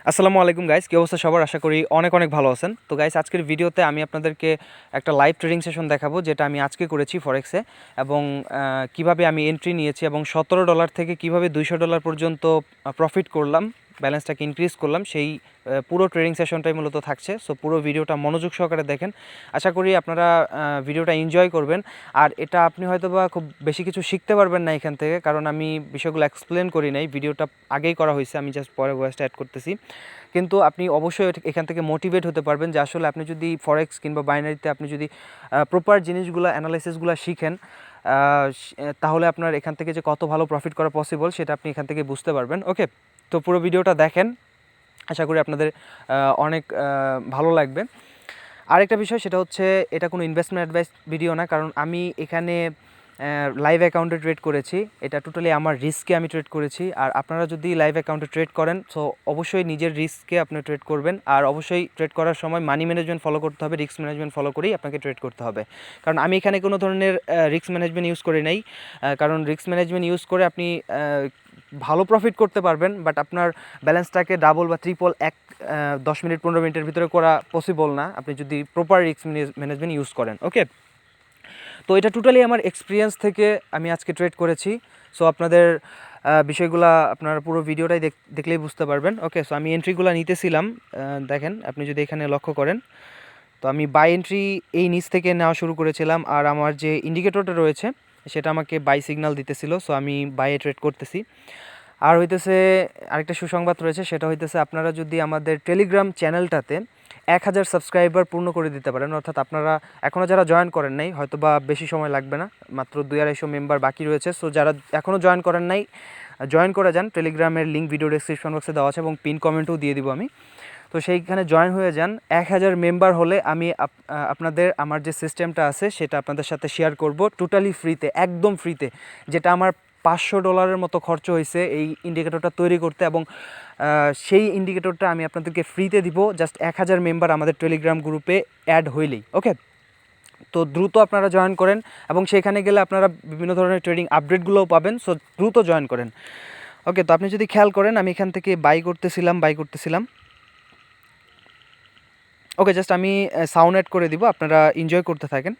আসসালামু আলাইকুম গাইস, কী অবস্থা সবার? আশা করি অনেক অনেক ভালো আছেন। তো গাইস, আজকের ভিডিওতে আমি আপনাদেরকে একটা লাইভ ট্রেডিং সেশন দেখাবো, যেটা আমি আজকে করেছি ফরেক্সে, এবং কিভাবে আমি এন্ট্রি নিয়েছি এবং $17 থেকে কিভাবে $200 পর্যন্ত প্রফিট করলাম, ব্যালেন্সটাকে ইনক্রিজ করলাম, সেই পুরো ট্রেডিং সেশনটাই মূলত থাকছে। সো পুরো ভিডিওটা মনোযোগ সহকারে দেখেন। আশা করি আপনারা ভিডিওটা এনজয় করবেন। আর এটা আপনি হয়তো বা খুব বেশি কিছু শিখতে পারবেন না এখান থেকে, কারণ আমি বিষয়গুলো এক্সপ্লেন করি নাই, ভিডিওটা আগেই করা হয়েছে, আমি জাস্ট পরে ভয়েসটা অ্যাড করতেছি। কিন্তু আপনি অবশ্যই এখান থেকে মোটিভেট হতে পারবেন যে আসলে আপনি যদি ফরেক্স কিংবা বাইনারিতে আপনি যদি প্রপার জিনিসগুলো অ্যানালাইসিসগুলো শিখেন, তাহলে আপনার এখান থেকে যে কত ভালো প্রফিট করা পসিবল সেটা আপনি এখান থেকে বুঝতে পারবেন। ওকে, তো পুরো ভিডিওটা দেখেন, আশা করি আপনাদের অনেক ভালো লাগবে। আরেকটা বিষয়, সেটা হচ্ছে এটা কোনো ইনভেস্টমেন্ট অ্যাডভাইস ভিডিও না, কারণ আমি এখানে লাইভ অ্যাকাউন্টে ট্রেড করেছি। এটা টোটালি আমার রিস্কে আমি ট্রেড করেছি। আর আপনারা যদি লাইভ অ্যাকাউন্টে ট্রেড করেন, সো অবশ্যই নিজের রিস্কে আপনি ট্রেড করবেন। আর অবশ্যই ট্রেড করার সময় মানি ম্যানেজমেন্ট ফলো করতে হবে, রিস্ক ম্যানেজমেন্ট ফলো করেই আপনাকে ট্রেড করতে হবে। কারণ আমি এখানে কোনো ধরনের রিস্ক ম্যানেজমেন্ট ইউজ করি নাই, কারণ রিস্ক ম্যানেজমেন্ট ইউজ করে আপনি ভালো প্রফিট করতে পারবেন, বাট আপনার ব্যালেন্সটাকে ডাবল বা ট্রিপল 10 মিনিট 15 মিনিটের ভিতরে করা পসিবল না, আপনি যদি প্রপার রিস্ক ম্যানেজমেন্ট ইউজ করেন। ওকে, তো এটা টোটালি আমার এক্সপিরিয়েন্স থেকে আমি আজকে ট্রেড করেছি। সো আপনাদের বিষয়গুলো আপনারা পুরো ভিডিওটাই দেখলেই বুঝতে পারবেন। ওকে, সো আমি এন্ট্রিগুলো নিতেছিলাম, দেখেন আপনি যদি এখানে লক্ষ্য করেন, তো আমি বাই এন্ট্রি এই নিচ থেকে নেওয়া শুরু করেছিলাম, আর আমার যে ইন্ডিকেটরটা রয়েছে সেটা আমাকে বাই সিগন্যাল দিতেছিল। সো আমি বাইয়ে ট্রেড করতেছি। আর হইতেছে আরেকটা সুসংবাদ রয়েছে, সেটা হইতেছে আপনারা যদি আমাদের টেলিগ্রাম চ্যানেলটাতে 1000 সাবস্ক্রাইবার পূর্ণ করে দিতে পারেন, অর্থাৎ আপনারা এখনও যারা জয়েন করেন নাই, হয়তো বা বেশি সময় লাগবে না, মাত্র 200-250 মেম্বার বাকি রয়েছে। সো যারা এখনও জয়েন করেন নাই, জয়েন করে যান। টেলিগ্রামের লিঙ্ক ভিডিও ডেসক্রিপশন বক্সে দেওয়া আছে এবং পিন কমেন্টও দিয়ে দিব আমি। তো সেইখানে জয়েন হয়ে যান। 1000 মেম্বার হলে আমি আপনাদের আমার যে সিস্টেমটা আছে সেটা আপনাদের সাথে শেয়ার করব, টোটালি ফ্রিতে, একদম ফ্রিতে, যেটা আমার $500 মতো খরচ হয়েছে এই ইন্ডিকেটরটা তৈরি করতে, এবং সেই ইন্ডিকেটরটা আমি আপনাদেরকে ফ্রিতে দিব জাস্ট 1000 মেম্বার আমাদের টেলিগ্রাম গ্রুপে অ্যাড হইলেই। ওকে, তো দ্রুত আপনারা জয়েন করেন, এবং সেখানে গেলে আপনারা বিভিন্ন ধরনের ট্রেডিং আপডেটগুলোও পাবেন। সো দ্রুত জয়েন করেন। ওকে, তো আপনি যদি খেয়াল করেন, আমি এখান থেকে বাই করতেছিলাম। ওকে, জাস্ট আমি সাউন্ড অ্যাড করে দিব, আপনারা এনজয় করতে থাকেন।